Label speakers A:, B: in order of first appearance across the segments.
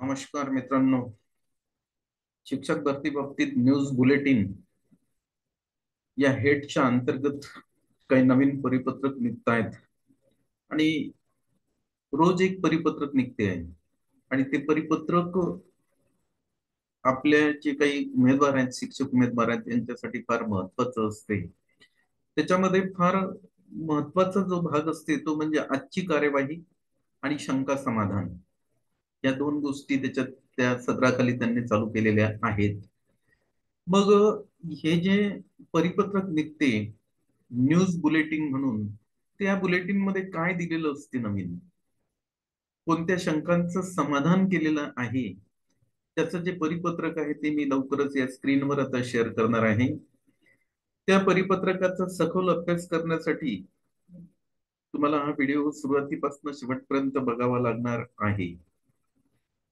A: नमस्कार मित्रांनो. शिक्षक भरती बाबतीत न्यूज बुलेटिन या हेडच्या अंतर्गत काही नवीन परिपत्रक निघत आहेत आणि रोज एक परिपत्रक निघते आहे. आणि ते परिपत्रक आपल्या जे काही उमेदवार आहेत, शिक्षक उमेदवार आहेत, यांच्यासाठी फार महत्वाचं असते. त्याच्यामध्ये फार महत्वाचा जो भाग असते तो म्हणजे आजची कार्यवाही आणि शंका समाधान, या दोन गोष्टी त्याच्यात त्या सदराखाली त्यांनी चालू केलेल्या आहेत. मग हे जे परिपत्रक निघते न्यूज बुलेटिन म्हणून, त्या बुलेटिन मध्ये काय दिलेलं असते, नवीन कोणत्या शंकांचं समाधान केलेलं आहे, त्याचं जे परिपत्रक आहे ते मी लवकरच या स्क्रीनवर आता शेअर करणार आहे. त्या परिपत्रकाचा सखोल अभ्यास करण्यासाठी तुम्हाला हा व्हिडिओ सुरुवातीपासून शेवटपर्यंत बघावा लागणार आहे.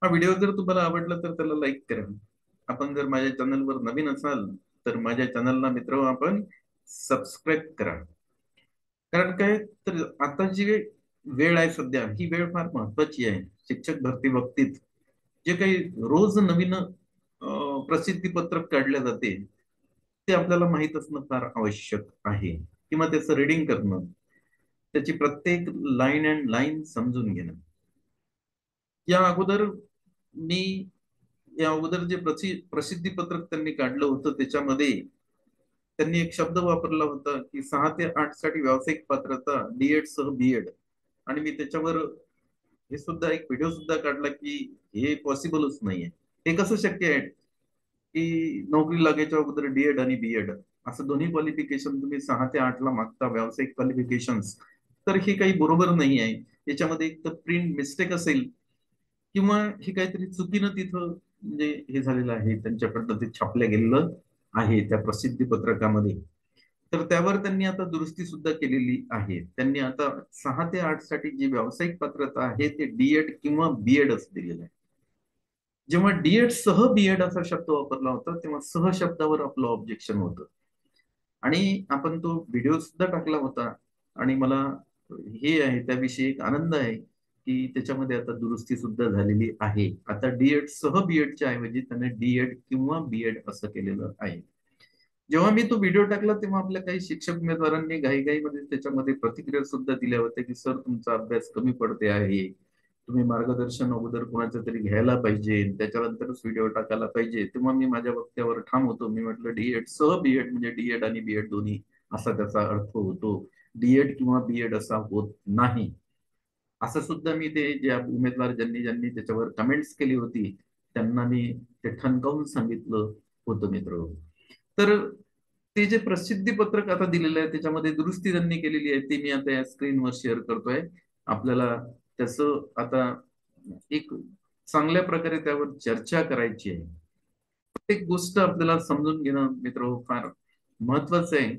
A: हा व्हिडिओ जर तुम्हाला आवडला तर त्याला लाईक करा. आपण जर माझ्या चॅनलवर नवीन असाल तर माझ्या चॅनलला मित्र आपण सबस्क्राईब करा. कारण काय, तर आता जी वेळ आहे सध्या, ही वेळ फार महत्वाची आहे शिक्षक भरती बाबतीत. जे काही रोज नवीन प्रसिद्धी पत्रक काढले जाते ते आपल्याला माहित असणं फार आवश्यक आहे, किंवा त्याचं रिडिंग करणं, त्याची प्रत्येक लाईन अँड लाईन समजून घेणं. या अगोदर मी या अगोदर जे प्रसिद्धी पत्रक त्यांनी काढलं होतं त्याच्यामध्ये त्यांनी एक शब्द वापरला होता की 6 ते 8 साठी व्यावसायिक पात्रता डीएड सह बीएड. आणि मी त्याच्यावर हे सुद्धा एक व्हिडिओ सुद्धा काढला की हे पॉसिबलच नाहीये. हे कसं शक्य आहे की नोकरी लागायच्या अगोदर डीएड आणि बीएड असं दोन्ही क्वालिफिकेशन तुम्ही 6 ते 8 ला मागता, व्यावसायिक क्वालिफिकेशन. तर हे काही बरोबर नाही आहे. याच्यामध्ये एक तर प्रिंट मिस्टेक असेल, किंवा हे काहीतरी चुकीनं तिथं म्हणजे हे झालेलं आहे, त्यांच्याकडनं ते छापल्या गेलेलं आहे त्या प्रसिद्धी पत्रकामध्ये. तर त्यावर त्यांनी आता दुरुस्ती सुद्धा केलेली आहे. त्यांनी आता 6 ते 8 साठी जी व्यावसायिक पात्रता आहे ते डीएड किंवा बीएड असं दिलेलं आहे. जेव्हा डीएड सह बीएड असा शब्द वापरला होता तेव्हा सह शब्दावर आपलं ऑब्जेक्शन होतं. आणि आपण तो व्हिडिओ सुद्धा टाकला होता. आणि मला हे आहे त्याविषयी एक आनंद आहे की त्याच्यामध्ये आता दुरुस्ती सुद्धा झालेली आहे. आता डीएड सह बीएडच्या ऐवजी त्याने डीएड किंवा बीएड असं केलेलं आहे. जेव्हा मी तो व्हिडिओ टाकला तेव्हा आपल्या काही शिक्षक उमेदवारांनी घाईघाईमध्ये त्याच्यामध्ये प्रतिक्रिया सुद्धा दिल्या होत्या की सर तुमचा अभ्यास कमी पडते आहे, तुम्ही मार्गदर्शन अगोदर कोणाचं तरी घ्यायला पाहिजे, त्याच्यानंतरच व्हिडिओ टाकायला पाहिजे. तेव्हा मी माझ्या वक्त्यावर ठाम होतो. मी म्हटलं डीएड सह बीएड म्हणजे डीएड आणि बीएड दोन्ही असा त्याचा अर्थ होतो, डीएड किंवा बीएड असा होत नाही. असं सुद्धा मी ते ज्या उमेदवार ज्यांनी ज्यांनी त्याच्यावर कमेंट्स केली होती त्यांना मी ते ठणकावून सांगितलं होतं मित्र. तर ते जे प्रसिद्धी पत्रक आता दिलेलं आहे त्याच्यामध्ये दुरुस्ती त्यांनी केलेली आहे, ती मी आता या स्क्रीनवर शेअर करतोय. आपल्याला त्याचं आता एक चांगल्या प्रकारे त्यावर चर्चा करायची आहे. प्रत्येक गोष्ट आपल्याला समजून घेणं मित्र फार महत्वाचं आहे.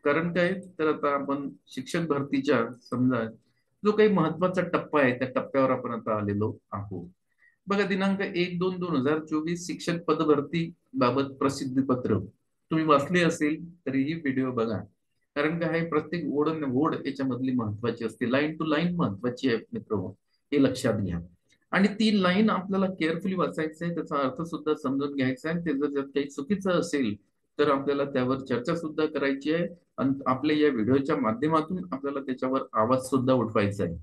A: कारण काय, तर आता आपण शिक्षक भरतीच्या समजा जो काही महत्वाचा टप्पा आहे त्या टप्प्यावर आपण आता आलेलो आहोत. बघा, दिनांक 1-2-2024 शिक्षक पदभरती बाबत प्रसिद्धी पत्रक तुम्ही वाचले असेल तरी ही व्हिडिओ बघा. कारण काय आहे, प्रत्येक ओढ आणि ओढ याच्यामधली महत्वाची असते, लाईन टू लाईन महत्वाची आहे मित्र, हे लक्षात घ्या. आणि ती लाईन आपल्याला केअरफुली वाचायचं आहे, त्याचा अर्थ सुद्धा समजून घ्यायचा आहे. ते जर काही चुकीचं असेल तर आपल्याला त्यावर चर्चा सुद्धा करायची आहे. आणि आपल्या या व्हिडिओच्या माध्यमातून आपल्याला त्याच्यावर आवाज सुद्धा उठवायचा आहे.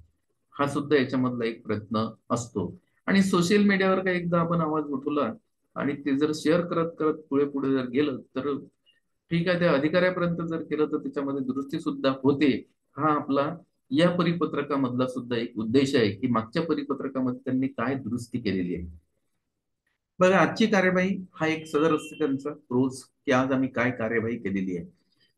A: हा सुद्धा याच्यामधला एक प्रयत्न असतो. आणि सोशल मीडियावर काही एकदा आपण आवाज उठवला आणि ते जर शेअर करत करत पुढे पुढे जर गेलं तर ठीक आहे, त्या अधिकाऱ्यापर्यंत जर केलं तर त्याच्यामध्ये दुरुस्ती सुद्धा होते. हा आपला या परिपत्रकामधला सुद्धा एक उद्देश आहे की मागच्या परिपत्रकामध्ये त्यांनी काय दुरुस्ती केलेली आहे. बघा, आजची कार्यवाही हा एक सदर असते त्यांचा रोज की आज आम्ही काय कार्यवाही केलेली आहे.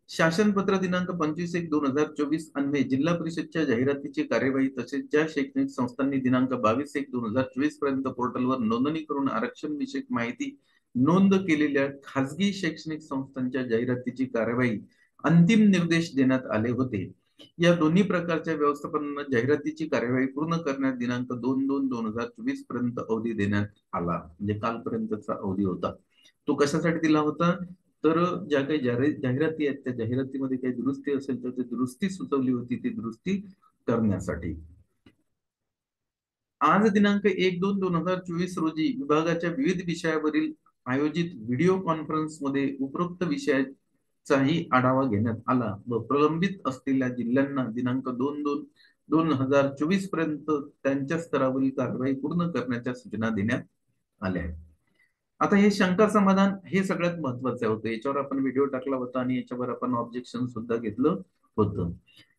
A: शासन पत्र दिनांक 25/1/2024 अन्वये जिल्हा परिषदच्या जाहिरातीची कार्यवाही तसेच ज्या शैक्षणिक संस्थांनी दिनांक 22/1/2024 पर्यंत पोर्टलवर नोंदणी करून आरक्षण विषयक माहिती नोंद केलेल्या खासगी शैक्षणिक संस्थांच्या जाहिरातीची कार्यवाही अंतिम निर्देश देण्यात आले होते. या दोन्ही प्रकारच्या व्यवस्थापनांना जाहिरातीची कार्यवाही पूर्ण करण्यात दिनांक 2/2/2024 पर्यंत अवधी देण्यात आला. म्हणजे कालपर्यंतचा अवधी होता. तो कशासाठी दिला होता, तर ज्या काही जाहिराती आहेत त्या जाहिरातीमध्ये काही दुरुस्ती असेल तर ती दुरुस्ती सुचवली होती, ती दुरुस्ती करण्यासाठी. आज दिनांक 1/2/2024 रोजी विभागाच्या विविध विषयावरील आयोजित व्हिडिओ कॉन्फरन्समध्ये उपरोक्त विषयाचाही आढावा घेण्यात आला व प्रलंबित असलेल्या जिल्ह्यांना दिनांक 2/2/2024 पर्यंत त्यांच्या स्तरावरील कारवाई पूर्ण करण्याच्या सूचना देण्यात आल्या आहेत. आता हे शंका समाधान हे सगळ्यात महत्वाचं होतं. याच्यावर आपण व्हिडिओ टाकला होता आणि याच्यावर आपण ऑब्जेक्शन सुद्धा घेतलं होतं.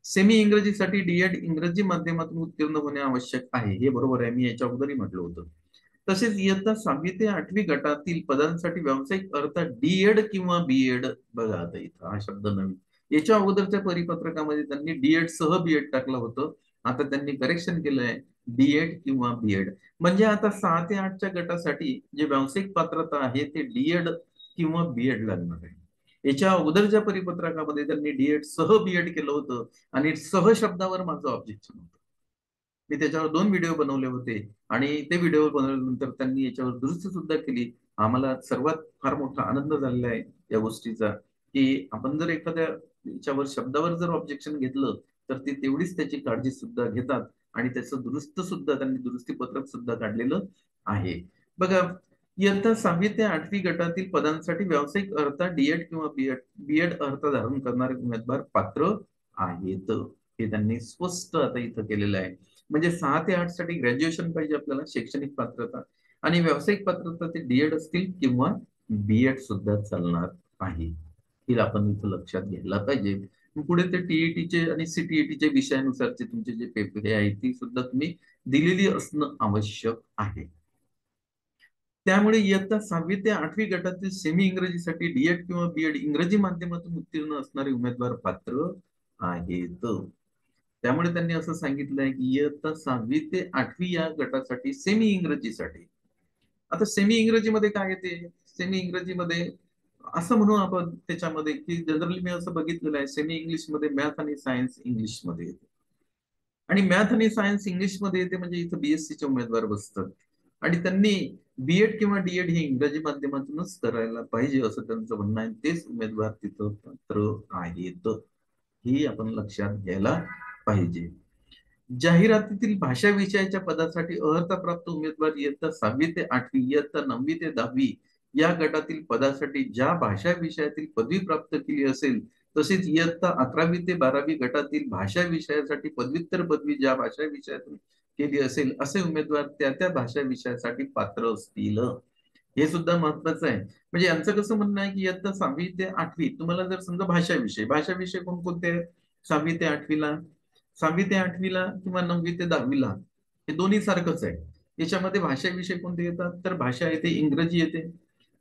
A: सेमी इंग्रजीसाठी डीएड इंग्रजी माध्यमातून उत्तीर्ण होणे आवश्यक आहे, हे बरोबर आहे, मी याच्या अगोदरही म्हटलं होतं. तसेच इयत्ता 6वी ते 8वी गटातील पदांसाठी व्यावसायिक अर्थ डीएड किंवा बीएड, बघा आता इथं हा शब्द नवीन, याच्या अगोदरच्या परिपत्रकामध्ये त्यांनी डीएड सह बीएड टाकलं होतं, आता त्यांनी करेक्शन केलंय डीएड किंवा बीएड. म्हणजे आता 6 ते 8च्या गटासाठी जे व्यावसायिक पात्रता आहे ते डीएड किंवा बीएड लागणार आहे. याच्या अगोदरच्या परिपत्रकामध्ये त्यांनी डीएड सह बीएड केलं होतं आणि सह शब्दावर माझं ऑब्जेक्शन होतं. मी त्याच्यावर 2 व्हिडिओ बनवले होते आणि ते व्हिडिओ बनवल्यानंतर त्यांनी याच्यावर दुरुस्ती सुद्धा केली. आम्हाला सर्वात फार मोठा आनंद झालेला आहे या गोष्टीचा, की आपण जर एखाद्या याच्यावर शब्दावर जर ऑब्जेक्शन घेतलं तर ते तेवढीच त्याची काळजी सुद्धा घेतात आणि त्याचं दुरुस्त सुद्धा त्यांनी दुरुस्ती पत्रक सुद्धा काढलेलं आहे. बघा, इयत्ता 6वी ते 8वी गटातील पदांसाठी व्यावसायिक अर्थ डीएड किंवा बीएड अर्थ धारण करणारे उमेदवार पात्र आहेत, हे त्यांनी स्पष्ट आता इथं केलेलं आहे. म्हणजे 6 ते 8 साठी ग्रॅज्युएशन पाहिजे आपल्याला, शैक्षणिक पात्रता, आणि व्यावसायिक पात्रता ते डीएड असतील किंवा बीएड सुद्धा चालणार आहे. हे आपण इथं लक्षात घ्यायला पाहिजे. पुढे ते टीईटीचे आणि सीटीईटीचे विषयानुसारचे तुमचे जे पेपर आहेत ती सुद्धा तुम्ही दिलेली असणं आवश्यक आहे. त्यामुळे इयत्ता 6वी ते 8वी गटातील सेमी इंग्रजीसाठी डीएड किंवा बीएड इंग्रजी माध्यमातून उत्तीर्ण असणारे उमेदवार पात्र आहेत. त्यामुळे त्यांनी असं सांगितलंय की इयत्ता 6वी ते 8वी या गटासाठी सेमी इंग्रजीसाठी, आता सेमी इंग्रजीमध्ये काय येते, सेमी इंग्रजीमध्ये असं म्हणू आपण त्याच्यामध्ये की जनरली मी असं बघितलेलं आहे, सेमी इंग्लिश मध्ये मॅथ आणि सायन्स इंग्लिश मध्ये येते आणि मॅथ आणि सायन्स इंग्लिश मध्ये येते, म्हणजे इथं बीएससी चे उमेदवार बसतात आणि त्यांनी बीएड किंवा डीएड हे इंग्रजी माध्यमातूनच करायला पाहिजे असं त्यांचं म्हणणं आहे. तेच उमेदवार तिथं पात्र आहेत, ही आपण लक्षात घ्यायला पाहिजे. जाहिरातीतील भाषा विषयाच्या पदासाठी अर्हता प्राप्त उमेदवार इयत्ता 6वी ते 8वी, इयत्ता 9वी ते 10वी या गटातील पदासाठी ज्या भाषा विषयातील पदवी प्राप्त केली असेल, तसेच इयत्ता 11वी ते 12वी गटातील भाषा विषयासाठी पदव्युत्तर पदवी ज्या भाषा विषयातून केली असेल असे उमेदवार त्या त्या भाषा विषयासाठी पात्र असतील, हे सुद्धा महत्वाचं आहे. म्हणजे यांचं कसं म्हणणं आहे की इयत्ता 6वी ते 8वी तुम्हाला जर समजा भाषा विषय कोणकोणते आहेत 6वी ते 8वीला, 6वी ते 8वीला किंवा 9वी ते 10वीला हे दोन्ही सारखंच आहे. याच्यामध्ये भाषा विषय कोणते येतात, तर भाषा येते इंग्रजी येते,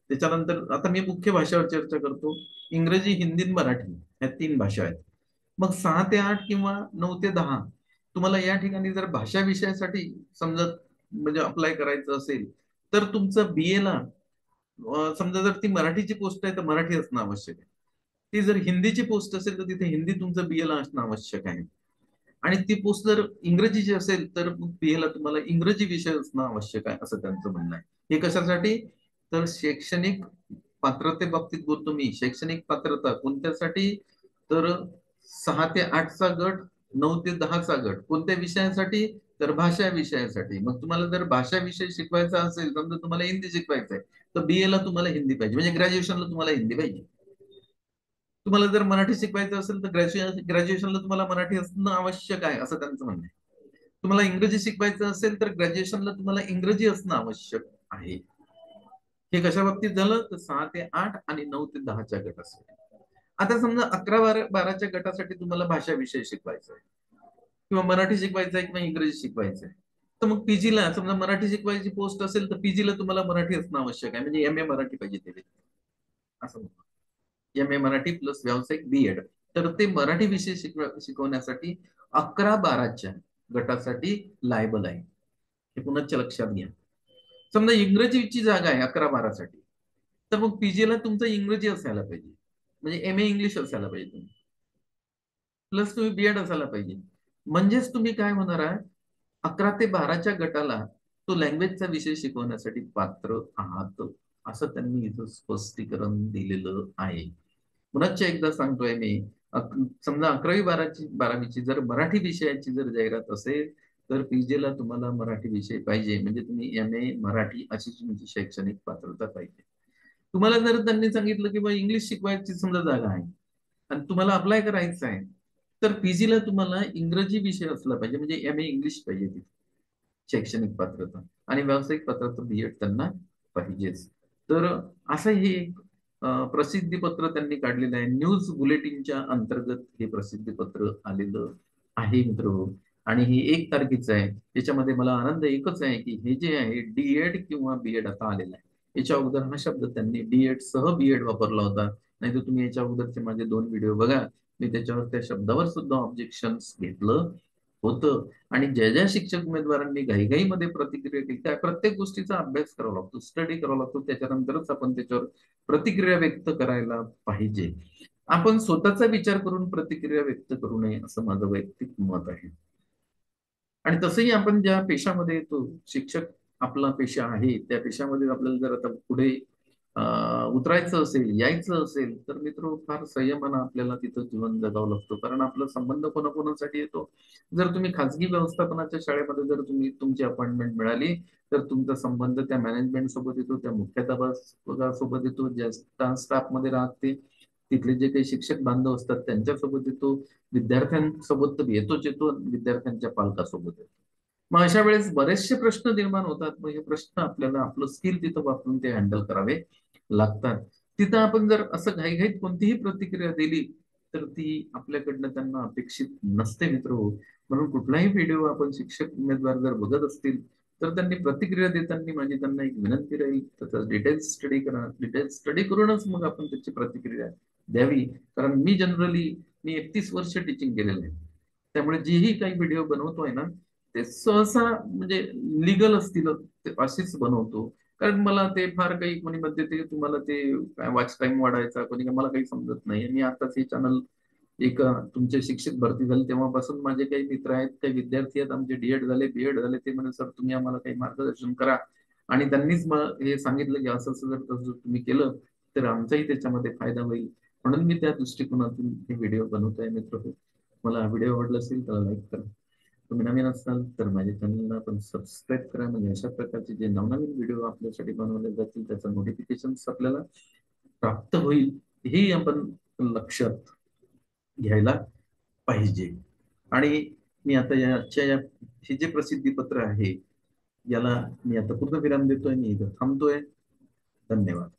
A: त्याच्यानंतर आता मी मुख्य भाषेवर चर्चा करतो, इंग्रजी, हिंदी, मराठी या 3 भाषा आहेत. मग 6 ते 8 किंवा 9 ते 10 तुम्हाला या ठिकाणी जर भाषा विषयासाठी समजा म्हणजे अप्लाय करायचं असेल तर तुमचं बीए ला समजा जर ती मराठीची पोस्ट आहे तर मराठी असणं आवश्यक आहे. ती जर हिंदीची पोस्ट असेल तर तिथे हिंदी तुमचं बीए ला असणं आवश्यक आहे आणि ती पोस्ट जर इंग्रजीची असेल तर बीए ला तुम्हाला इंग्रजी विषय असणं आवश्यक आहे असं त्यांचं म्हणणं आहे. हे कशासाठी, तर शैक्षणिक पात्रते बाबतीत बोलतो मी, शैक्षणिक पात्रता कोणत्यासाठी, तर 6 ते 8चा गट, 9 ते 10चा गट कोणत्या विषयासाठी, तर भाषा विषयासाठी. मग तुम्हाला जर भाषा विषय शिकवायचा असेल, समजा तुम्हाला हिंदी शिकवायचं आहे तर बीए ला तुम्हाला हिंदी पाहिजे, म्हणजे ग्रॅज्युएशनला तुम्हाला हिंदी पाहिजे. तुम्हाला जर मराठी शिकवायचं असेल तर ग्रॅज्युएशनला तुम्हाला मराठी असणं आवश्यक आहे असं त्यांचं म्हणणं आहे. तुम्हाला इंग्रजी शिकवायचं असेल तर ग्रॅज्युएशनला तुम्हाला इंग्रजी असणं आवश्यक आहे. हे कशा बाबतीत झालं, तर 6 ते 8 आणि 9 ते 10च्या गटासाठी. आता समजा 11-12च्या गटासाठी तुम्हाला भाषा विषय शिकवायचा आहे किंवा मराठी शिकवायचं आहे किंवा इंग्रजी शिकवायचं आहे, तर मग पीजीला समजा मराठी शिकवायची पोस्ट असेल तर पीजीला तुम्हाला मराठी असणं आवश्यक आहे, म्हणजे एमए मराठी पाहिजे ते असं. एम ए मराठी प्लस व्यावसायिक बीएड, तर ते मराठी विषय शिकवण्यासाठी 11-12च्या गटासाठी लायबल आहे, हे पुन्हा लक्षात घ्या. समजा इंग्रजीची जागा आहे 11-12साठी, तर मग पीजीला तुमचं इंग्रजी असायला पाहिजे, म्हणजे एम ए इंग्लिश असायला पाहिजे तुम्ही, प्लस तुम्ही बीएड असायला पाहिजे. म्हणजेच तुम्ही काय होणार आहे, 11 ते 12च्या गटाला तो लँग्वेजचा विषय शिकवण्यासाठी पात्र आहात असं त्यांनी इथं स्पष्टीकरण दिलेलं आहे. पुन्हा एकदा सांगतोय मी, समजा 11वी-12वीची जर मराठी विषयाची जर जाहिरात असेल तर पीजीला तुम्हाला मराठी विषय पाहिजे, म्हणजे तुम्ही MA मराठी अशी तुमची शैक्षणिक पात्रता पाहिजे. तुम्हाला जर त्यांनी सांगितलं की बा इंग्लिश शिकवायची समजा जागा आहे आणि तुम्हाला अप्लाय करायचं आहे, तर पीजीला तुम्हाला इंग्रजी विषय असला पाहिजे, म्हणजे MA इंग्लिश पाहिजे तिथे शैक्षणिक पात्रता, आणि व्यावसायिक पात्रता BEd त्यांना पाहिजेच. तर असं हे एक प्रसिद्धीपत्र त्यांनी काढलेलं आहे. न्यूज बुलेटिनच्या अंतर्गत हे प्रसिद्धीपत्र आलेलं आहे मित्र. आणि ही 1 तारखेचं आहे. त्याच्यामध्ये मला आनंद एकच आहे की हे जे आहे डीएड किंवा बीएड आता आलेलं आहे. याच्या अगोदर हा शब्द त्यांनी डीएड सह बीएड वापरला होता. नाही तर तुम्ही याच्या अगोदरचे माझे 2 व्हिडिओ बघा, मी त्याच्यावर त्या शब्दावर सुद्धा ऑब्जेक्शन घेतलं होतं. आणि ज्या ज्या शिक्षक उमेदवारांनी घाईघाईमध्ये प्रतिक्रिया केली, त्या प्रत्येक गोष्टीचा अभ्यास करावा लागतो, स्टडी करावा लागतो, त्याच्यानंतरच आपण त्याच्यावर प्रतिक्रिया व्यक्त करायला पाहिजे. आपण स्वतःचा विचार करून प्रतिक्रिया व्यक्त करू नये असं माझं वैयक्तिक मत आहे. आणि तसंही आपण ज्या पेशामध्ये येतो, शिक्षक आपला पेशा आहे, त्या पेशामध्ये आपल्याला जर आता पुढे उतरायचं असेल, यायचं असेल, तर मित्र फार संयमानं आपल्याला तिथं जीवन जगावं लागतं. कारण आपला संबंध कोणाकोणासाठी येतो. जर तुम्ही खाजगी व्यवस्थापनाच्या शाळेमध्ये जर तुम्ही तुमची अपॉइंटमेंट मिळाली, तर तुमचा संबंध त्या मॅनेजमेंट सोबत येतो, त्या मुख्याध्यापकासोबत येतो, ज्या स्टाफमध्ये राहते, तिथले जे काही शिक्षक बांधव असतात त्यांच्यासोबत येतो, विद्यार्थ्यांसोबत तर येतोच येतो, विद्यार्थ्यांच्या पालकासोबत येतो. मग अशा वेळेस बरेचसे प्रश्न निर्माण होतात. मग हे प्रश्न आपल्याला आपलं स्किल तिथं वापरून ते हँडल करावे लागतात. तिथं आपण जर असं घाईघाईत कोणतीही प्रतिक्रिया दिली, तर ती आपल्याकडनं त्यांना अपेक्षित नसते मित्र. म्हणून कुठलाही व्हिडिओ आपण शिक्षक उमेदवार जर बघत असतील, तर त्यांनी प्रतिक्रिया देताना माझी त्यांना एक विनंती राहील, त्याचा डिटेल्स स्टडी करा. डिटेल्स स्टडी करूनच मग आपण त्याची प्रतिक्रिया द्यावी. कारण मी 31 वर्ष टीचिंग केलेलं आहे. त्यामुळे जेही काही व्हिडिओ बनवतोय ना, ते सहसा म्हणजे लिगल असतील ते असेच बनवतो. कारण मला ते फार काही कोणी म्हणते ते तुम्हाला ते काय वॉच टाइम वाढायचा, कोणी मला काही समजत नाही. मी आताच हे चॅनल एक तुमचे शिक्षक भरती झाले तेव्हापासून माझे काही मित्र आहेत, काही विद्यार्थी आहेत, आमचे डीएड झाले, बीएड झाले, ते म्हणे सर तुम्ही आम्हाला काही मार्गदर्शन करा. आणि त्यांनीच मला हे सांगितलं की असं असं जर तसं तुम्ही केलं तर आमचाही त्याच्यामध्ये फायदा होईल. म्हणून मी त्या दृष्टिकोनातून हे व्हिडिओ बनवतोय मित्र. मला हा व्हिडिओ आवडला असेल तर लाईक करा. तुम्ही नवीन असाल तर माझ्या चॅनलला पण सबस्क्राईब करा, म्हणजे अशा प्रकारचे जे नवनवीन व्हिडिओ आपल्यासाठी बनवले जातील त्याचं नोटिफिकेशन आपल्याला प्राप्त होईल. हे आपण लक्षात घ्यायला पाहिजे. आणि मी आता हे जे प्रसिद्धी पत्र आहे याला मी आता पूर्ण विराम देतोय, मी इथं थांबतोय. धन्यवाद.